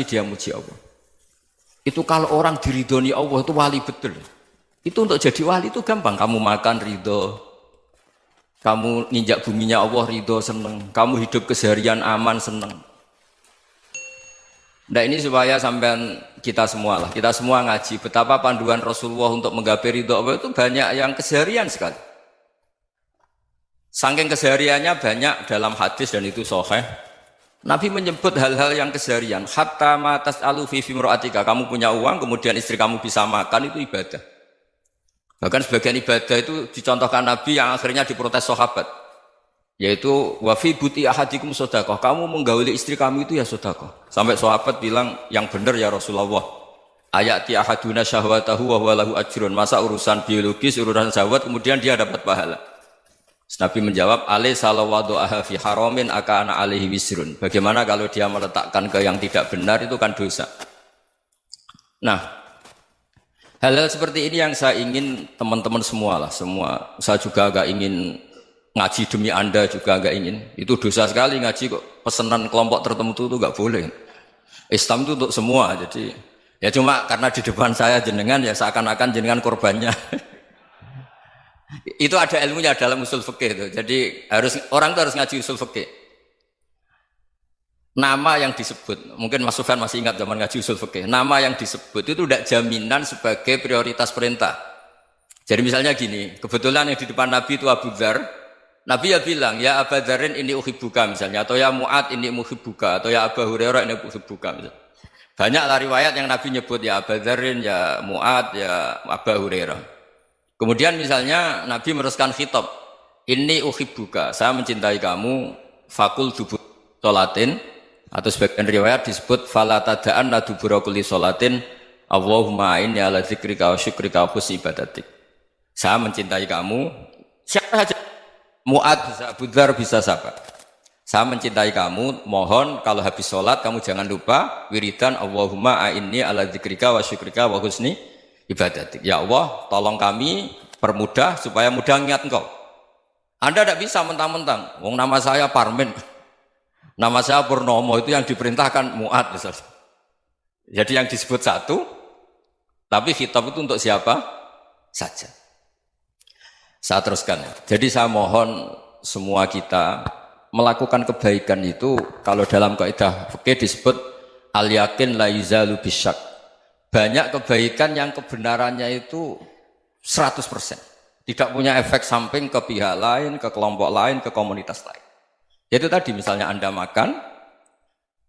pasti dia muji Allah. Itu kalau orang diridhoni Allah itu wali betul. Itu untuk jadi wali itu gampang. Kamu makan ridho, kamu nginjak buminya Allah ridho seneng, kamu hidup keseharian aman seneng. Nah ini supaya sampean kita semua ngaji betapa panduan Rasulullah untuk menggapai ridho Allah itu banyak yang keseharian sekali. Saking kesehariannya banyak dalam hadis dan itu sahih. Nabi menyebut hal-hal yang keseharian. Hatta ma tas'alu fi fimra'atika. Kamu punya uang, kemudian istri kamu bisa makan, itu ibadah. Bahkan sebagian ibadah itu dicontohkan Nabi yang akhirnya diprotes sahabat. Yaitu wa fi buti ahadikum sedekah. Kamu menggauli istri kamu itu ya sedekah. Sampai sahabat bilang yang benar ya Rasulullah. Ayati ahaduna syahwatahu wa huwa lahu ajrun. Masa urusan biologis, urusan syahwat kemudian dia dapat pahala. Nabi menjawab, alaysa lawadu'aha fi haramin akana alaihi wisrun. Bagaimana kalau dia meletakkan ke yang tidak benar itu kan dosa. Nah, hal-hal seperti ini yang saya ingin teman-teman semua lah, semua. Saya juga agak ingin ngaji demi Anda juga agak ingin. Itu dosa sekali ngaji kok pesanan kelompok tertentu itu enggak boleh. Islam itu untuk semua. Jadi ya cuma karena di depan saya jenengan ya seakan-akan jenengan korbannya. Itu ada ilmunya dalam usul fikih itu. Jadi orang itu harus ngaji usul fikih. Nama yang disebut, mungkin Mas Sufyan masih ingat zaman ngaji usul fikih. Nama yang disebut itu tidak jaminan sebagai prioritas perintah. Jadi misalnya gini, kebetulan yang di depan Nabi itu Abu Dzar. Nabi ya bilang, ya Abu Dzarin ini uhibbuka misalnya, atau ya Mu'ad ini uhibbuka, atau ya Abu Hurairah ini uhibbuka misalnya. Banyaklah riwayat yang Nabi nyebut ya Abu Dzarin, ya Mu'ad, ya Abu Hurairah. Kemudian misalnya Nabi meneruskan khitab, ini uhibbuka, saya mencintai kamu, fakul dubur sholatin, atau sebagian riwayat disebut fala tada'anna dubura kulli sholatin, Allahumma inni ala dzikrika wa syukrika wa husni ibadatik. Saya mencintai kamu, siapa saja, Mu'ad bisa, Abu Dzar bisa siapa. Saya mencintai kamu, mohon kalau habis sholat kamu jangan lupa wiridan Allahumma inni ala dzikrika wa syukrika wa husni ibadatik. Ya Allah, tolong kami permudah supaya mudah ingat Engkau. Anda tidak bisa mentang-mentang, wong nama saya Parmin, nama saya Purnomo, itu yang diperintahkan Mu'ad misalnya. Jadi yang disebut satu, tapi khitab itu untuk siapa saja. Saya teruskan. Jadi saya mohon semua kita melakukan kebaikan itu, kalau dalam kaidah fikih disebut al-yakin la yuzalu bisyak. Banyak kebaikan yang kebenarannya itu 100%. Tidak punya efek samping ke pihak lain, ke kelompok lain, ke komunitas lain. Yaitu tadi misalnya Anda makan,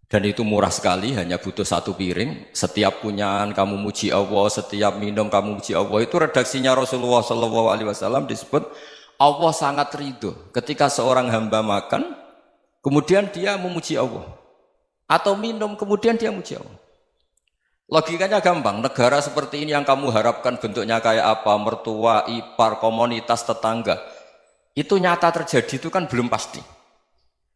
dan itu murah sekali, hanya butuh satu piring. Setiap punyaan kamu muji Allah, setiap minum kamu muji Allah. Itu redaksinya Rasulullah SAW disebut, Allah sangat ridho ketika seorang hamba makan, kemudian dia memuji Allah. Atau minum, kemudian dia muji Allah. Logikanya gampang, negara seperti ini yang kamu harapkan bentuknya kayak apa, mertua, ipar, komunitas, tetangga, itu nyata terjadi itu kan belum pasti.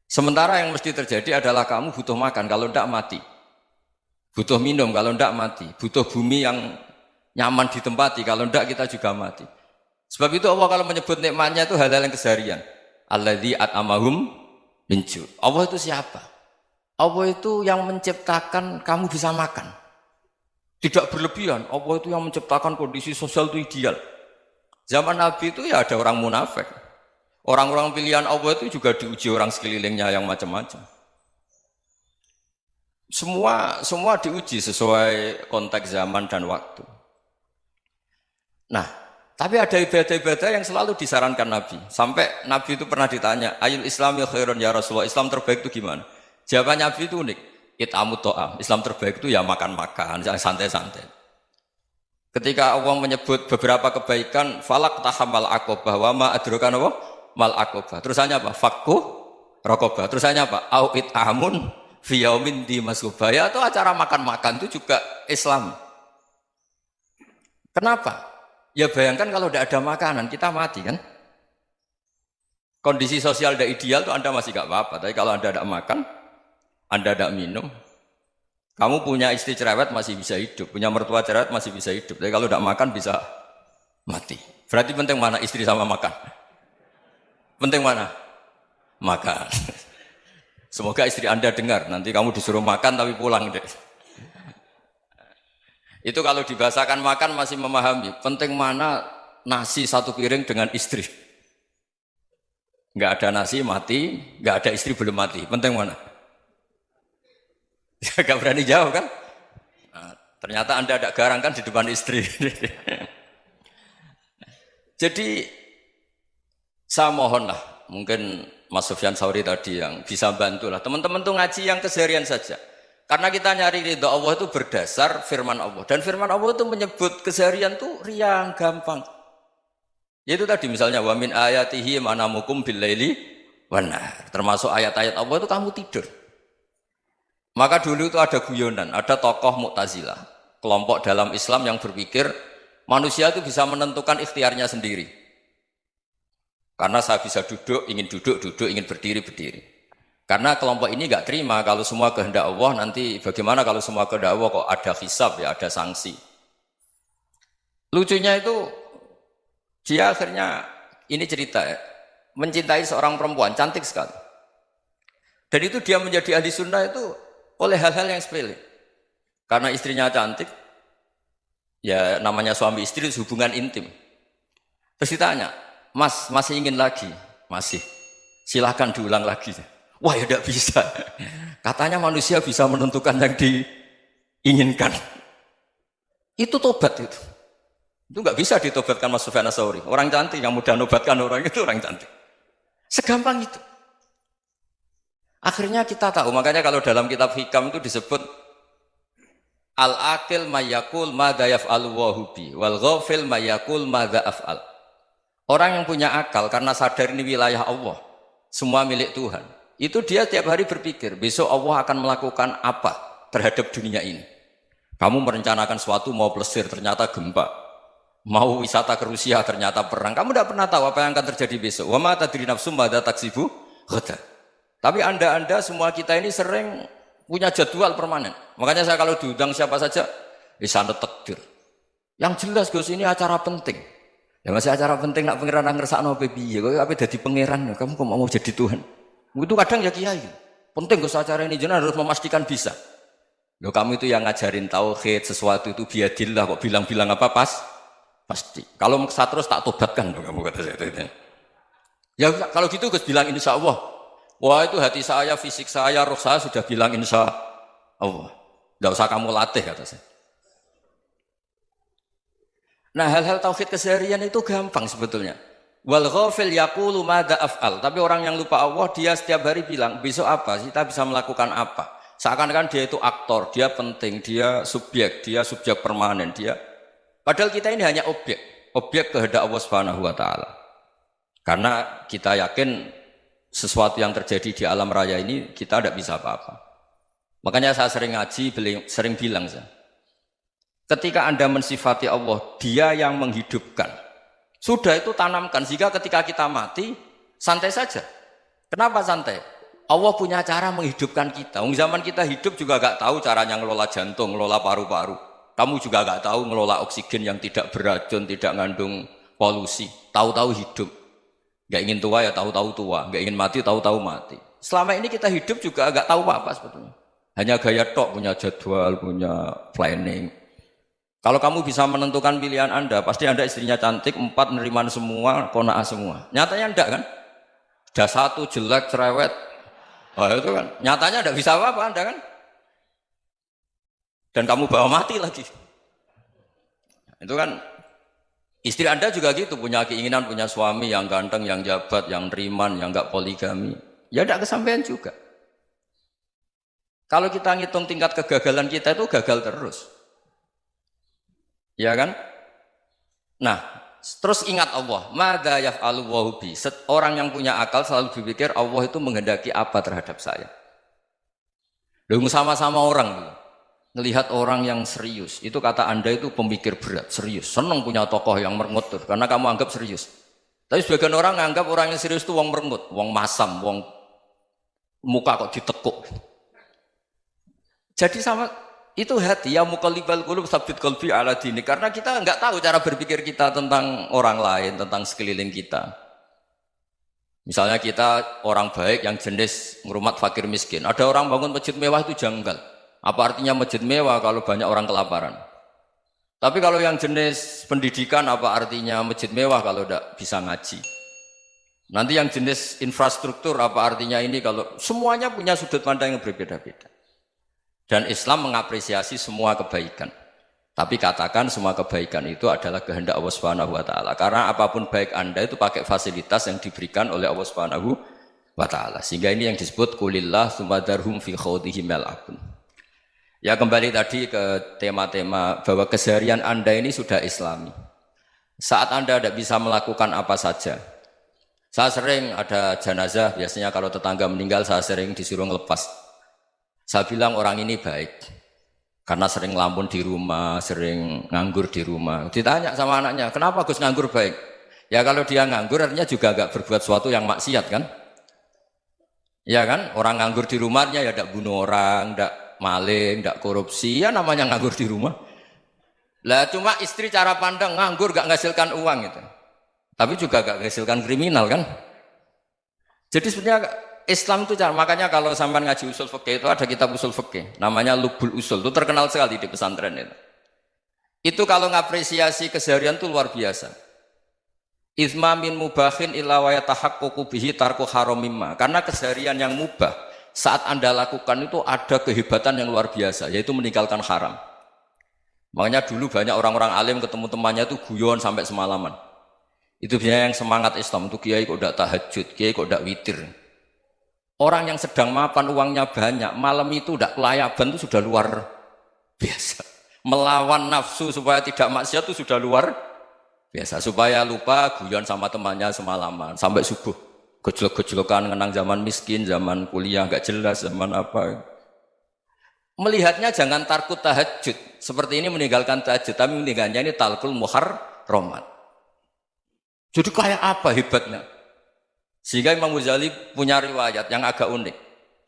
Sementara yang mesti terjadi adalah kamu butuh makan, kalau tidak mati. Butuh minum, kalau tidak mati. Butuh bumi yang nyaman ditempati, kalau tidak kita juga mati. Sebab itu Allah kalau menyebut nikmatnya itu hal-hal yang keseharian. Alladzi at'amahum min ju'. Allah itu siapa? Allah itu yang menciptakan kamu bisa makan. Tidak berlebihan, Allah itu yang menciptakan kondisi sosial itu ideal. Zaman Nabi itu ya ada orang munafik. Orang-orang pilihan Allah itu juga diuji orang sekelilingnya yang macam-macam. Semua diuji sesuai konteks zaman dan waktu. Nah, tapi ada ibadah-ibadah yang selalu disarankan Nabi. Sampai Nabi itu pernah ditanya, ayul islami khairun ya Rasulullah, Islam terbaik itu gimana? Jawaban Nabi itu unik. It'amut to'am, Islam terbaik itu ya makan-makan, yang santai-santai. Ketika Allah menyebut beberapa kebaikan, falak tahamal aqobah, wa ma adrokan apa? Mal aqobah. Terusannya apa? Fakku rokobah. Terusannya apa? Au it'amun fiyaumin di masubah. Ya itu acara makan-makan itu juga Islam. Kenapa? Ya bayangkan kalau tidak ada makanan, kita mati kan? Kondisi sosial tidak ideal itu Anda masih gak apa-apa, tapi kalau Anda tidak makan, Anda tidak minum, kamu punya istri cerewet masih bisa hidup, punya mertua cerewet masih bisa hidup, tapi kalau tidak makan bisa mati. Berarti penting mana istri sama makan? Penting mana? Makan. Semoga istri Anda dengar, nanti kamu disuruh makan tapi pulang deh. Itu kalau dibahasakan makan masih memahami. Penting mana nasi satu piring dengan istri. Nggak ada nasi mati, nggak ada istri belum mati. Penting mana? Gak berani jawab kan? Nah, ternyata Anda ada garang kan di depan istri. Jadi saya mohonlah, mungkin Mas Sufyan Sauri tadi yang bisa bantulah. Teman-teman tuh ngaji yang keseharian saja. Karena kita nyari ridha Allah itu berdasar firman Allah. Dan firman Allah itu menyebut keseharian tuh riang, gampang. Yaitu tadi misalnya wa min ayatihi manamukum bil laili wan nahar. Termasuk ayat-ayat Allah itu kamu tidur. Maka dulu itu ada guyonan, ada tokoh Mu'tazilah, kelompok dalam Islam yang berpikir manusia itu bisa menentukan ikhtiarnya sendiri. Karena saya bisa duduk, duduk, ingin berdiri, berdiri. Karena kelompok ini nggak terima kalau semua kehendak Allah, nanti bagaimana kalau semua kehendak Allah kok ada hisab ya, ada sanksi. Lucunya itu dia akhirnya, ini cerita ya, mencintai seorang perempuan, cantik sekali. Dan itu dia menjadi ahli sunnah itu oleh hal-hal yang sepele. Karena istrinya cantik, ya namanya suami istri hubungan intim. Terus ditanya, Mas, masih ingin lagi? Masih. Silahkan diulang lagi. Wah ya tidak bisa. Katanya manusia bisa menentukan yang diinginkan. Itu tobat itu. Itu nggak bisa ditobatkan Mas Sufyan Ats-Tsauri. Orang cantik yang mudah nobatkan orang itu orang cantik. Segampang itu. Akhirnya kita tahu, makanya kalau dalam kitab Hikam itu disebut al-aqil mayyakul madza yaf'alu wa hubi wal ghafil mayyakul madza af'al. Orang yang punya akal karena sadar ini wilayah Allah, semua milik Tuhan. Itu dia tiap hari berpikir, besok Allah akan melakukan apa terhadap dunia ini. Kamu merencanakan suatu mau plesir, ternyata gempa. Mau wisata ke Rusia, ternyata perang. Kamu tidak pernah tahu apa yang akan terjadi besok. Wa ma tadri nafsum madza taksibu ghadan. Tapi anda semua kita ini sering punya jadwal permanen. Makanya saya kalau diundang siapa saja, sanad takdir. Yang jelas Gus ini acara penting. Ya masih acara penting nak pangeran ngersakno piye? Kok ape dadi pangeran? Kamu kok mau jadi Tuhan? Itu kadang ya kiai. Penting Gus acara ini jenengan harus memastikan bisa. Loh kamu itu yang ngajarin tauhid, sesuatu itu biadillah kok bilang-bilang apa pasti. Kalau maksa terus tak tobatkan loh kamu kata saya itu. Ya kalau gitu Gus bilang insya Allah. Wah itu hati saya, fisik saya, roh saya sudah bilang insya Allah. Tidak usah kamu latih kata saya. Nah hal-hal tauhid keseharian itu gampang sebetulnya. Wal ghafil yaqulu madza af'al. Tapi orang yang lupa Allah dia setiap hari bilang besok apa? Kita bisa melakukan apa? Seakan-akan dia itu aktor, dia penting, dia subjek permanen, dia. Padahal kita ini hanya objek kehendak Allah Subhanahu wa taala. Karena kita yakin sesuatu yang terjadi di alam raya ini kita tidak bisa apa-apa. Makanya saya sering ngaji, sering bilang saya. Ketika Anda mensifati Allah, dia yang menghidupkan. Sudah itu tanamkan, sehingga ketika kita mati, santai saja. Kenapa santai? Allah punya cara menghidupkan kita. Zaman kita hidup juga gak tahu caranya ngelola jantung, ngelola paru-paru. Kamu juga gak tahu ngelola oksigen yang tidak beracun, tidak ngandung polusi. Tahu-tahu hidup. Gak ingin tua ya tahu-tahu tua. Gak ingin mati tahu-tahu mati. Selama ini kita hidup juga gak tahu apa-apa sebetulnya. Hanya gaya tok, punya jadwal, punya planning. Kalau kamu bisa menentukan pilihan Anda, pasti Anda istrinya cantik, 4 neriman semua, kona'ah semua. Nyatanya enggak kan? Sudah 1 jelek, cerewet. Oh itu kan, nyatanya enggak bisa apa-apa Anda kan? Dan kamu bawa mati lagi. Itu kan, istri Anda juga gitu, punya keinginan, punya suami yang ganteng, yang jabat, yang neriman, yang enggak poligami. Ya enggak kesampaian juga. Kalau kita ngitung tingkat kegagalan kita itu gagal terus. Ya kan? Nah, terus ingat Allah, madza yaf'alu wa bi. Orang yang punya akal selalu berpikir Allah itu menghendaki apa terhadap saya. Lalu sama-sama orang melihat orang yang serius. Itu kata Anda itu pemikir berat, serius. Senang punya tokoh yang merengut karena kamu anggap serius. Tapi sebagian orang anggap orang yang serius itu wong merengut, wong masam, wong muka kok ditekuk. Jadi sama itu hati ya muqallibal qulub tsabbit qalbi ala dini, karena kita enggak tahu cara berpikir kita tentang orang lain, tentang sekeliling kita. Misalnya kita orang baik yang jenis ngrumat fakir miskin. Ada orang bangun masjid mewah itu janggal. Apa artinya masjid mewah kalau banyak orang kelaparan? Tapi kalau yang jenis pendidikan apa artinya masjid mewah kalau tidak bisa ngaji? Nanti yang jenis infrastruktur apa artinya ini kalau semuanya punya sudut pandang yang berbeda-beda. Dan Islam mengapresiasi semua kebaikan. Tapi katakan semua kebaikan itu adalah kehendak Allah Subhanahu wa taala. Karena apapun baik Anda itu pakai fasilitas yang diberikan oleh Allah Subhanahu wa taala. Sehingga ini yang disebut kulillah sumadarhum fi khawdihim yal'abun. Ya kembali tadi ke tema-tema bahwa keseharian Anda ini sudah Islami. Saat Anda tidak bisa melakukan apa saja. Saya sering ada jenazah, biasanya kalau tetangga meninggal saya sering disuruh ngelepas. Saya bilang orang ini baik. Karena sering ngelamun di rumah, sering nganggur di rumah. Ditanya sama anaknya, kenapa Gus nganggur baik? Ya kalau dia nganggur artinya juga agak berbuat sesuatu yang maksiat kan? Ya kan? Orang nganggur di rumahnya ya tidak bunuh orang, tidak maling, tidak korupsi, ya namanya nganggur di rumah. Lah cuma istri cara pandang nganggur gak menghasilkan uang itu. Tapi juga gak menghasilkan kriminal kan? Jadi sebenarnya Islam itu makanya kalau sampai ngaji usul fikih itu ada kitab usul fikih namanya Lubul Usul, itu terkenal sekali di pesantren itu. Itu kalau ngapresiasi keseharian itu luar biasa. Izma min mubahin illa wa yatahaqqaqu bihi tarku haramimma. Karena keseharian yang mubah saat Anda lakukan itu ada kehebatan yang luar biasa, yaitu meninggalkan haram. Makanya dulu banyak orang-orang alim ketemu temannya itu guyon sampai semalaman. Itu biasanya yang semangat Islam itu kiai kok tidak tahajud, kiai kok tidak witir. Orang yang sedang mapan uangnya banyak, malam itu tidak kelayaban itu sudah luar biasa. Melawan nafsu supaya tidak maksiat itu sudah luar biasa. Supaya lupa guyon sama temannya semalaman sampai subuh. Gejolak-gejolokan ngenang zaman miskin, zaman kuliah nggak jelas, zaman apa. Melihatnya jangan takut tahajud. Seperti ini meninggalkan tahajud, tapi meninggalnya ini talkul muharramat. Jadi kayak apa hebatnya? Sehingga Imam Ghazali punya riwayat yang agak unik.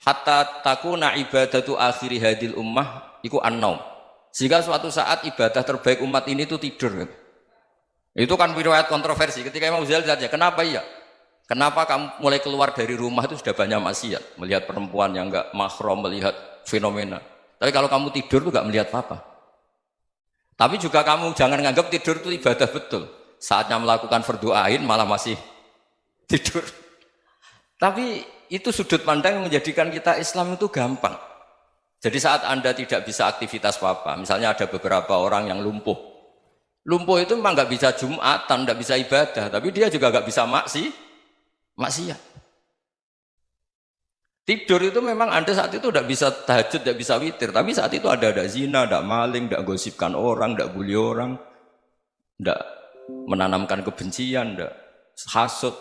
Hatta takuna ibadatu akhiri hadil ummah iku an-naum. Sehingga suatu saat ibadah terbaik umat ini itu tidur. Itu kan riwayat kontroversi. Ketika Imam Ghazali saja, kenapa iya? Kenapa kamu mulai keluar dari rumah itu sudah banyak maksiat, melihat perempuan yang enggak mahram, melihat fenomena. Tapi kalau kamu tidur itu enggak melihat apa-apa. Tapi juga kamu jangan menganggap tidur itu ibadah betul. Saatnya melakukan fardhu ain malah masih tidur. Tapi itu sudut pandang yang menjadikan kita Islam itu gampang. Jadi saat Anda tidak bisa aktivitas apa-apa, misalnya ada beberapa orang yang lumpuh. Lumpuh itu memang enggak bisa Jumatan, enggak bisa ibadah, tapi dia juga enggak bisa maksiat. Tidur itu memang Anda saat itu tidak bisa tahajud, tidak bisa witir, tapi saat itu ada zina, ada maling, tidak gosipkan orang, tidak bully orang, tidak menanamkan kebencian, tidak hasud.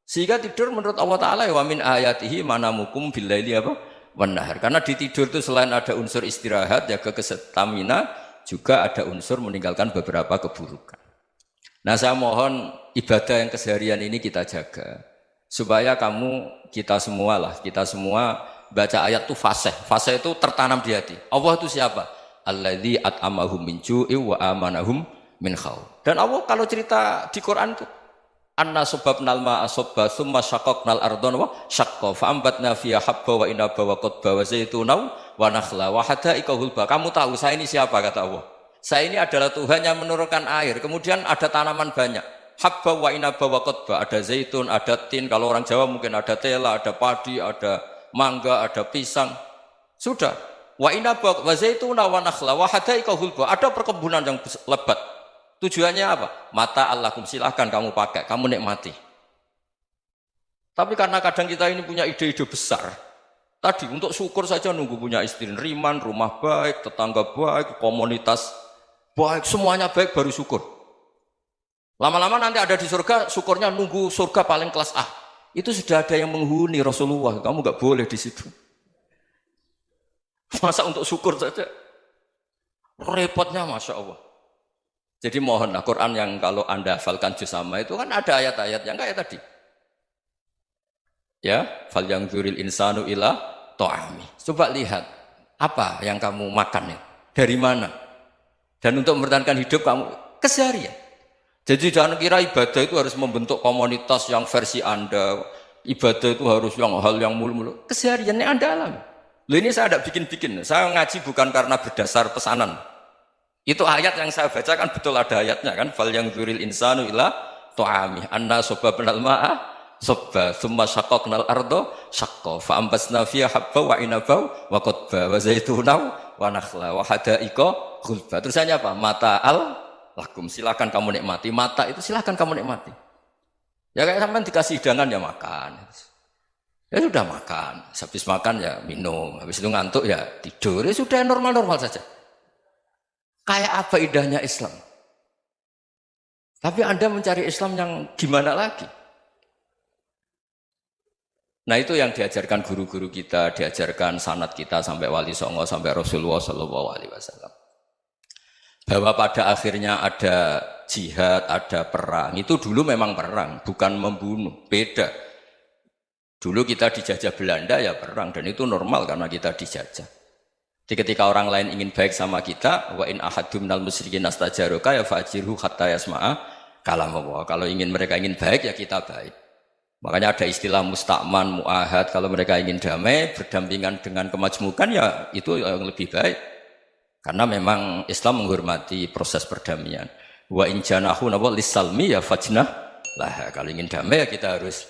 Sehingga tidur menurut Allah Ta'ala wa min ayatihi manamukum billaili apa? Wan-nahar. Karena di tidur itu selain ada unsur istirahat, jaga kestamina, juga ada unsur meninggalkan beberapa keburukan. Nah saya mohon ibadah yang keseharian ini kita jaga. Supaya kita semua baca ayat itu fasih. Fasih itu tertanam di hati. Allah itu siapa? Alladzi at'amahum min ju'i wa amanahum min khauf. Dan Allah kalau cerita di Quran itu anna sababnal ma'a sabba tsumma syaqqaqnal ardha wa syaqqa fa ambatna fiha habba wa inaba wa qadba wa zaituna wa nakhla wa hada'iqa hulba. Kamu tahu saya ini siapa kata Allah? Saya ini adalah Tuhan yang menurunkan air, kemudian ada tanaman banyak. Habba wa inaba wa qadba, ada zaitun, ada tin, kalau orang Jawa mungkin ada tela, ada padi, ada mangga, ada pisang. Sudah. Wa inaba wa zaituna wa nakhla wa hada'iqa hulba, ada perkebunan yang lebat. Tujuannya apa? Mata Allahkum, silahkan kamu pakai, kamu nikmati. Tapi karena kadang kita ini punya ide-ide besar. Tadi untuk syukur saja nunggu punya istri riman, rumah baik, tetangga baik, komunitas baik, semuanya baik baru syukur. Lama-lama nanti ada di surga, syukurnya nunggu surga paling kelas A. Itu sudah ada yang menghuni Rasulullah, kamu nggak boleh di situ. Masa untuk syukur saja? Repotnya Masya Allah. Jadi mohonlah Quran yang kalau Anda hafalkan juz sama itu kan ada ayat-ayat yang kayak tadi. Ya, fal yang dzuril insanu ila ta'ami. Coba lihat apa yang kamu makan ya? Dari mana? Dan untuk mempertahankan hidup kamu keseharian. Jadi jangan kira ibadah itu harus membentuk komunitas yang versi Anda. Ibadah itu harus hal yang mulu-mulu. Kesehariannya Anda alami. Loh ini saya tidak bikin-bikin. Saya ngaji bukan karena berdasar pesanan. Itu ayat yang saya baca kan betul ada ayatnya kan. Fal yang dzuril insanu ila tu'ami anna sababnal ma'a sabba thumma syaqqaqnal ardo syaqqa fa ambasna fiha habba wa inaba wa qadba wa zaituna wa nakhla wa hadaiqa ghulba. Terusannya apa? Mata'al lakum, silakan kamu nikmati. Mata itu silakan kamu nikmati. Ya kayak sampean dikasih hidangan ya makan. Ya sudah makan, habis makan ya minum, habis itu ngantuk ya tidur, ya sudah normal-normal saja. Kayak apa indahnya Islam? Tapi Anda mencari Islam yang gimana lagi? Nah itu yang diajarkan guru-guru kita, diajarkan sanad kita sampai Wali Songo, sampai Rasulullah SAW. Bahwa pada akhirnya ada jihad, ada perang. Itu dulu memang perang, bukan membunuh, beda. Dulu kita dijajah Belanda ya perang, dan itu normal karena kita dijajah. Jadi ketika orang lain ingin baik sama kita, wa in ahadum minal musyrikin astajaroka ya fa'jirhu hatta yasma'a kalam Allah. Kalau mereka ingin baik ya kita baik. Makanya ada istilah mustakman, mu'ahad. Kalau mereka ingin damai, berdampingan dengan kemajmukan ya itu yang lebih baik. Karena memang Islam menghormati proses perdamaian. Wa in janahu lis-salmi ya fajnah lah. Kalau ingin damai ya kita harus